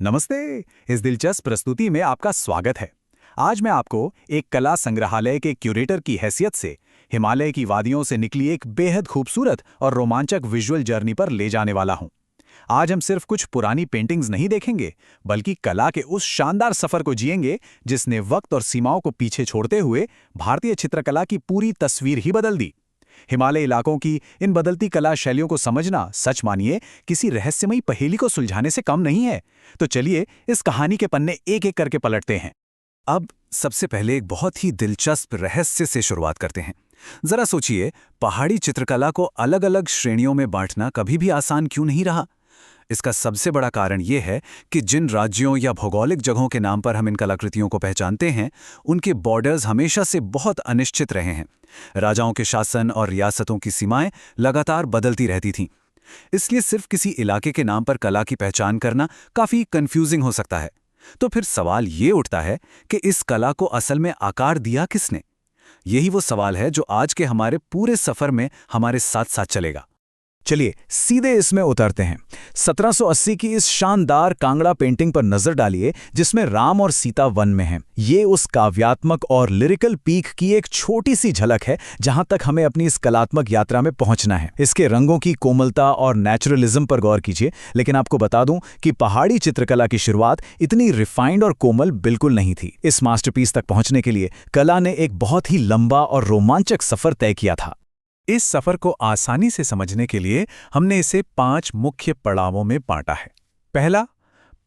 नमस्ते। इस दिलचस्प प्रस्तुति में आपका स्वागत है। आज मैं आपको एक कला संग्रहालय के क्यूरेटर की हैसियत से हिमालय की वादियों से निकली एक बेहद खूबसूरत और रोमांचक विजुअल जर्नी पर ले जाने वाला हूं। आज हम सिर्फ कुछ पुरानी पेंटिंग्स नहीं देखेंगे, बल्कि कला के उस शानदार सफर को जिएंगे जिसने वक्त और सीमाओं को पीछे छोड़ते हुए भारतीय चित्रकला की पूरी तस्वीर ही बदल दी। हिमालय इलाकों की इन बदलती कला शैलियों को समझना, सच मानिए, किसी रहस्यमयी पहेली को सुलझाने से कम नहीं है। तो चलिए इस कहानी के पन्ने एक एक करके पलटते हैं। अब सबसे पहले एक बहुत ही दिलचस्प रहस्य से शुरुआत करते हैं। जरा सोचिए, पहाड़ी चित्रकला को अलग अलग श्रेणियों में बांटना कभी भी आसान क्यों नहीं रहा? इसका सबसे बड़ा कारण यह है कि जिन राज्यों या भौगोलिक जगहों के नाम पर हम इन कलाकृतियों को पहचानते हैं, उनके बॉर्डर्स हमेशा से बहुत अनिश्चित रहे हैं। राजाओं के शासन और रियासतों की सीमाएं लगातार बदलती रहती थीं। इसलिए सिर्फ किसी इलाके के नाम पर कला की पहचान करना काफी कंफ्यूजिंग हो सकता है। तो फिर सवाल ये उठता है कि इस कला को असल में आकार दिया किसने? यही वो सवाल है जो आज के हमारे पूरे सफर में हमारे साथ साथ चलेगा। चलिए सीधे इसमें उतरते हैं। 1780 की इस शानदार कांगड़ा पेंटिंग पर नजर डालिए, जिसमें राम और सीता वन में हैं। ये उस काव्यात्मक और लिरिकल पीक की एक छोटी सी झलक है जहां तक हमें अपनी इस कलात्मक यात्रा में पहुंचना है। इसके रंगों की कोमलता और नेचुरलिज्म पर गौर कीजिए, लेकिन आपको बता दूं कि पहाड़ी चित्रकला की शुरुआत इतनी रिफाइंड और कोमल बिल्कुल नहीं थी। इस मास्टरपीस तक पहुंचने के लिए कला ने एक बहुत ही लंबा और रोमांचक सफर तय किया था। इस सफर को आसानी से समझने के लिए हमने इसे 5 मुख्य पड़ावों में बांटा है। पहला,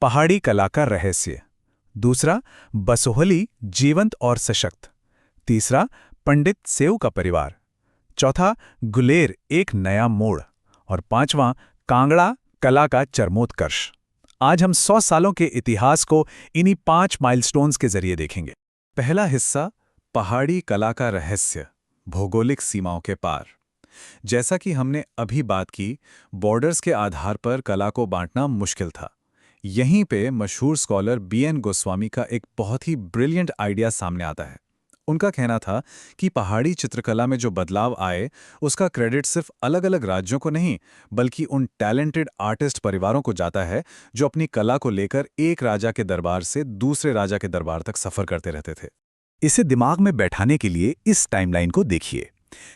पहाड़ी कला का रहस्य। दूसरा, बसोहली जीवंत और सशक्त। तीसरा, पंडित सेऊ का परिवार। चौथा, गुलेर एक नया मोड़। और पांचवां, कांगड़ा कला का चरमोत्कर्ष। आज हम 100 सालों के इतिहास को इन्हीं 5 माइलस्टोन्स के जरिए देखेंगे। पहला हिस्सा, पहाड़ी कला का रहस्य, भौगोलिक सीमाओं के पार। जैसा कि हमने अभी बात की, बॉर्डर्स के आधार पर कला को बांटना मुश्किल था। यहीं पे मशहूर स्कॉलर बीएन गोस्वामी का एक बहुत ही ब्रिलियंट आइडिया सामने आता है। उनका कहना था कि पहाड़ी चित्रकला में जो बदलाव आए, उसका क्रेडिट सिर्फ अलग अलग राज्यों को नहीं, बल्कि उन टैलेंटेड आर्टिस्ट परिवारों को जाता है जो अपनी कला को लेकर एक राजा के दरबार से दूसरे राजा के दरबार तक सफर करते रहते थे। इसे दिमाग में बैठाने के लिए इस टाइमलाइन को देखिए।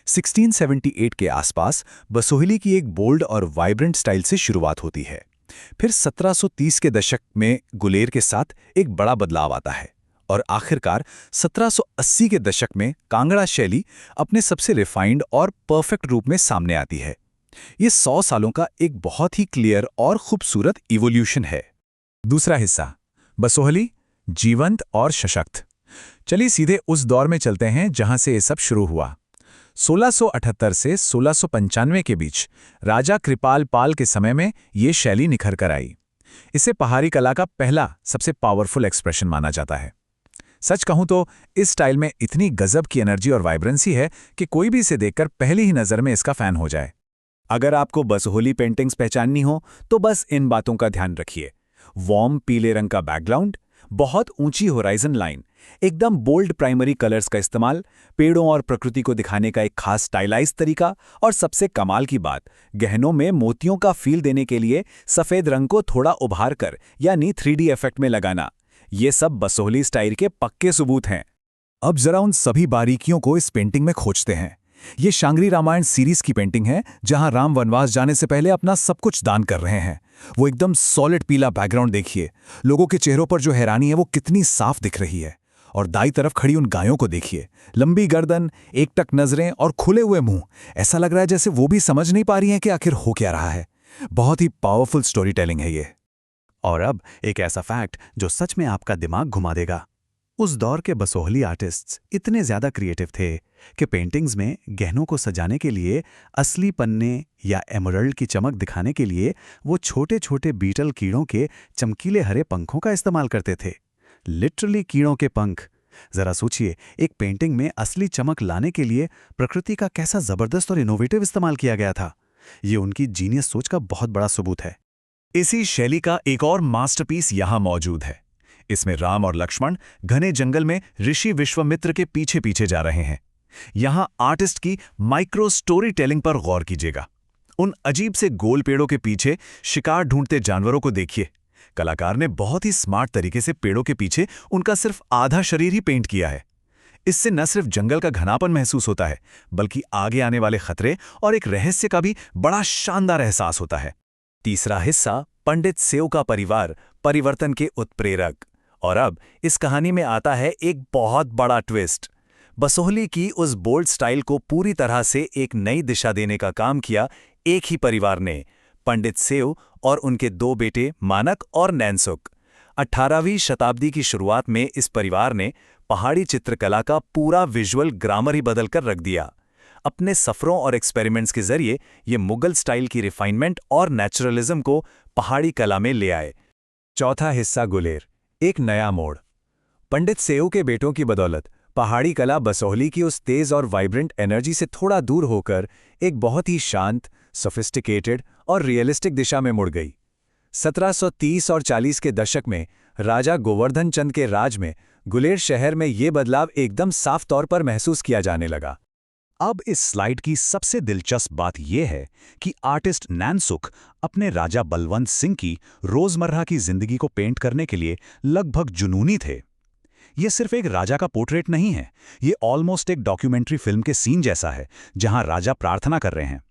1678 के आसपास बसोहली की एक बोल्ड और वाइब्रेंट स्टाइल से शुरुआत होती है। फिर 1730 के दशक में गुलेर के साथ एक बड़ा बदलाव आता है और आखिरकार 1780 के दशक में कांगड़ा शैली अपने सबसे रिफाइंड और परफेक्ट रूप में सामने आती है। ये 100 सालों का एक बहुत ही क्लियर और खूबसूरत इवोल्यूशन है। दूसरा हिस्सा, बसोहली जीवंत और सशक्त। चलिए सीधे उस दौर में चलते हैं जहां से ये सब शुरू हुआ। 1678 से 1695 के बीच राजा कृपाल पाल के समय में ये शैली निखर कर आई। इसे पहाड़ी कला का पहला सबसे पावरफुल एक्सप्रेशन माना जाता है। सच कहूं तो इस स्टाइल में इतनी गजब की एनर्जी और वाइब्रेंसी है कि कोई भी इसे देखकर पहली ही नजर में इसका फैन हो जाए। अगर आपको बसोहली पेंटिंग्स पहचाननी हो तो बस इन बातों का ध्यान रखिए। वार्म पीले रंग का बैकग्राउंड, बहुत ऊंची होराइजन लाइन, एकदम बोल्ड प्राइमरी कलर्स का इस्तेमाल, पेड़ों और प्रकृति को दिखाने का एक खास स्टाइलाइज्ड तरीका, और सबसे कमाल की बात, गहनों में मोतियों का फील देने के लिए सफेद रंग को थोड़ा उभार कर यानी 3D इफेक्ट में लगाना, ये सब बसोहली स्टाइल के पक्के सबूत हैं। अब जरा उन सभी बारीकियों को इस पेंटिंग में खोजते हैं। ये शांगरी रामायण सीरीज की पेंटिंग है, जहां राम वनवास जाने से पहले अपना सब कुछ दान कर रहे हैं। वो एकदम सॉलिड पीला बैकग्राउंड देखिए, लोगों के चेहरों पर जो हैरानी है वो कितनी साफ दिख रही है। और दाईं तरफ खड़ी उन गायों को देखिए, लंबी गर्दन, एकटक नजरें और खुले हुए मुंह। ऐसा लग रहा है जैसे वो भी समझ नहीं पा रही हैं कि आखिर हो क्या रहा है। बहुत ही पावरफुल स्टोरी टेलिंग है ये। और अब एक ऐसा फैक्ट जो सच में आपका दिमाग घुमा देगा। उस दौर के बसोहली आर्टिस्ट्स इतने ज्यादा क्रिएटिव थे कि पेंटिंग्स में गहनों को सजाने के लिए असली पन्ने या एमरल्ड की चमक दिखाने के लिए वो छोटे छोटे बीटल कीड़ों के चमकीले हरे पंखों का इस्तेमाल करते थे। लिटरली कीड़ों के पंख। जरा सोचिए, एक पेंटिंग में असली चमक लाने के लिए प्रकृति का कैसा जबरदस्त और इनोवेटिव इस्तेमाल किया गया था। ये उनकी जीनियस सोच का बहुत बड़ा सबूत है। इसी शैली का एक और मास्टरपीस यहां मौजूद है। इसमें राम और लक्ष्मण घने जंगल में ऋषि विश्वामित्र के पीछे पीछे जा रहे हैं। यहां आर्टिस्ट की माइक्रो स्टोरी टेलिंग पर गौर कीजिएगा। उन अजीब से गोल पेड़ों के पीछे शिकार ढूंढते जानवरों को देखिए, कलाकार ने बहुत ही स्मार्ट तरीके से पेड़ों के पीछे उनका सिर्फ आधा शरीर ही पेंट किया है। इससे न सिर्फ जंगल का घनापन महसूस होता है, बल्कि आगे आने वाले खतरे और एक रहस्य का भी बड़ा शानदार एहसास होता है। तीसरा हिस्सा, पंडित सेऊ का परिवार, परिवर्तन के उत्प्रेरक। और अब इस कहानी में आता है एक बहुत बड़ा ट्विस्ट। बसोहली की उस बोल्ड स्टाइल को पूरी तरह से एक नई दिशा देने का काम किया एक ही परिवार ने, पंडित सेऊ और उनके दो बेटे मानक और नैनसुक। 18वीं शताब्दी की शुरुआत में इस परिवार ने पहाड़ी चित्रकला का पूरा विजुअल ग्रामर ही बदल कर रख दिया। अपने सफरों और एक्सपेरिमेंट्स के जरिए ये मुगल स्टाइल की रिफाइनमेंट और नेचुरलिज्म को पहाड़ी कला में ले आए। चौथा हिस्सा, गुलेर, एक नया मोड़। पंडित सेऊ के बेटों की बदौलत पहाड़ी कला बसोहली की उस तेज और वाइब्रेंट एनर्जी से थोड़ा दूर होकर एक बहुत ही शांत, सोफिस्टिकेटेड और रियलिस्टिक दिशा में मुड़ गई। 1730 और 40 के दशक में राजा गोवर्धन चंद के राज में गुलेर शहर में ये बदलाव एकदम साफ तौर पर महसूस किया जाने लगा। अब इस स्लाइड की सबसे दिलचस्प बात यह है कि आर्टिस्ट नैनसुक अपने राजा बलवंत सिंह की रोजमर्रा की जिंदगी को पेंट करने के लिए लगभग जुनूनी थे। ये सिर्फ एक राजा का पोर्ट्रेट नहीं है, ये ऑलमोस्ट एक डॉक्यूमेंट्री फिल्म के सीन जैसा है जहां राजा प्रार्थना कर रहे हैं।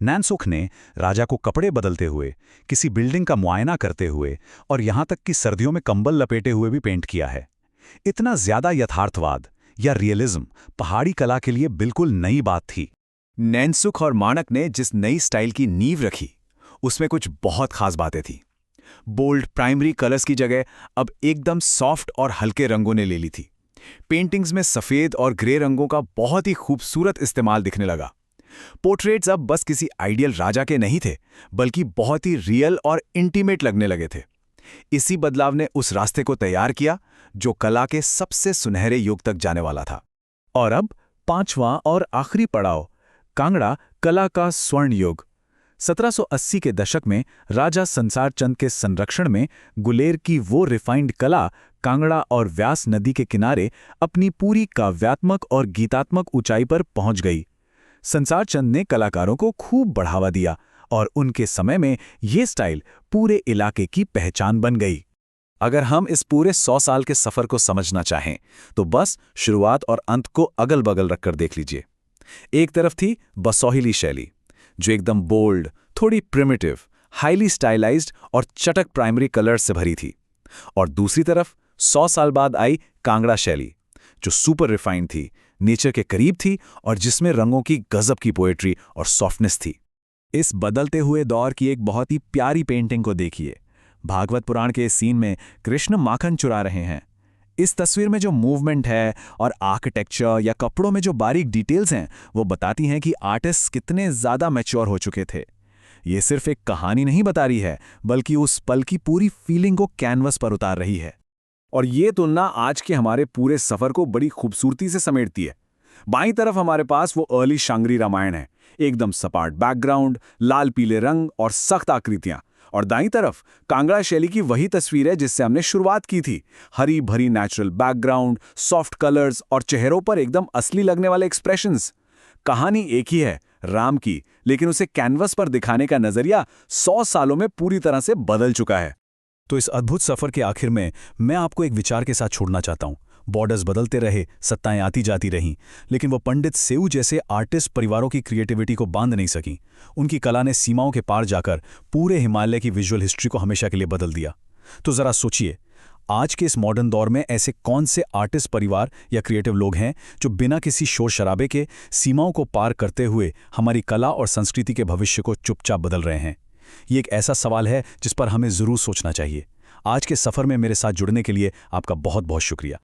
नैनसुक ने राजा को कपड़े बदलते हुए, किसी बिल्डिंग का मुआयना करते हुए और यहां तक कि सर्दियों में कंबल लपेटे हुए भी पेंट किया है। इतना ज्यादा यथार्थवाद या रियलिज्म पहाड़ी कला के लिए बिल्कुल नई बात थी। नैनसुक और मानक ने जिस नई स्टाइल की नींव रखी, उसमें कुछ बहुत खास बातें थी। बोल्ड प्राइमरी कलर्स की जगह अब एकदम सॉफ्ट और हल्के रंगों ने ले ली थी। पेंटिंग्स में सफेद और ग्रे रंगों का बहुत ही खूबसूरत इस्तेमाल दिखने लगा। पोर्ट्रेट्स अब बस किसी आइडियल राजा के नहीं थे, बल्कि बहुत ही रियल और इंटीमेट लगने लगे थे। इसी बदलाव ने उस रास्ते को तैयार किया जो कला के सबसे सुनहरे युग तक जाने वाला था। और अब पांचवां और आखिरी पड़ाव, कांगड़ा कला का स्वर्ण युग। 1780 के दशक में राजा संसार चंद के संरक्षण में गुलेर की वो रिफाइंड कला कांगड़ा और व्यास नदी के किनारे अपनी पूरी काव्यात्मक और गीतात्मक ऊंचाई पर पहुंच गई। संसार चंद ने कलाकारों को खूब बढ़ावा दिया और उनके समय में ये स्टाइल पूरे इलाके की पहचान बन गई। अगर हम इस पूरे 100 साल के सफर को समझना चाहें तो बस शुरुआत और अंत को अगल बगल रखकर देख लीजिए। एक तरफ थी बसोहली शैली, जो एकदम बोल्ड, थोड़ी प्रिमिटिव, हाईली स्टाइलाइज्ड और चटक प्राइमरी कलर्स से भरी थी। और दूसरी तरफ 100 साल बाद आई कांगड़ा शैली, जो सुपर रिफाइंड थी, नेचर के करीब थी और जिसमें रंगों की गजब की पोएट्री और सॉफ्टनेस थी। इस बदलते हुए दौर की एक बहुत ही प्यारी पेंटिंग को देखिए। भागवत पुराण के इस सीन में कृष्ण माखन चुरा रहे हैं। इस तस्वीर में जो मूवमेंट है और आर्किटेक्चर या कपड़ों में जो बारीक डिटेल्स हैं, वो बताती हैं कि आर्टिस्ट कितने ज़्यादा मैच्योर हो चुके थे। ये सिर्फ एक कहानी नहीं बता रही है, बल्कि उस पल की पूरी फीलिंग को कैनवस पर उतार रही है। और ये तुलना आज के हमारे पूरे सफ़र को बड़ी खूबसूरती से समेटती है। बाईं तरफ हमारे पास वो अर्ली शांगरी रामायण है, एकदम सपाट बैकग्राउंड, लाल पीले रंग और सख्त आकृतियां। और दाईं तरफ कांगड़ा शैली की वही तस्वीर है जिससे हमने शुरुआत की थी। हरी भरी नेचुरल बैकग्राउंड, सॉफ्ट कलर्स और चेहरों पर एकदम असली लगने वाले एक्सप्रेशंस। कहानी एक ही है, राम की, लेकिन उसे कैनवस पर दिखाने का नजरिया 100 सालों में पूरी तरह से बदल चुका है। तो इस अद्भुत सफर के आखिर में मैं आपको एक विचार के साथ छोड़ना चाहता हूं। बॉर्डर्स बदलते रहे, सत्ताएं आती जाती रहीं, लेकिन वो पंडित सेऊ जैसे आर्टिस्ट परिवारों की क्रिएटिविटी को बांध नहीं सकी। उनकी कला ने सीमाओं के पार जाकर पूरे हिमालय की विजुअल हिस्ट्री को हमेशा के लिए बदल दिया। तो जरा सोचिए, आज के इस मॉडर्न दौर में ऐसे कौन से आर्टिस्ट परिवार या क्रिएटिव लोग हैं जो बिना किसी शोर शराबे के सीमाओं को पार करते हुए हमारी कला और संस्कृति के भविष्य को चुपचाप बदल रहे हैं? ये एक ऐसा सवाल है जिस पर हमें जरूर सोचना चाहिए। आज के सफर में मेरे साथ जुड़ने के लिए आपका बहुत बहुत शुक्रिया।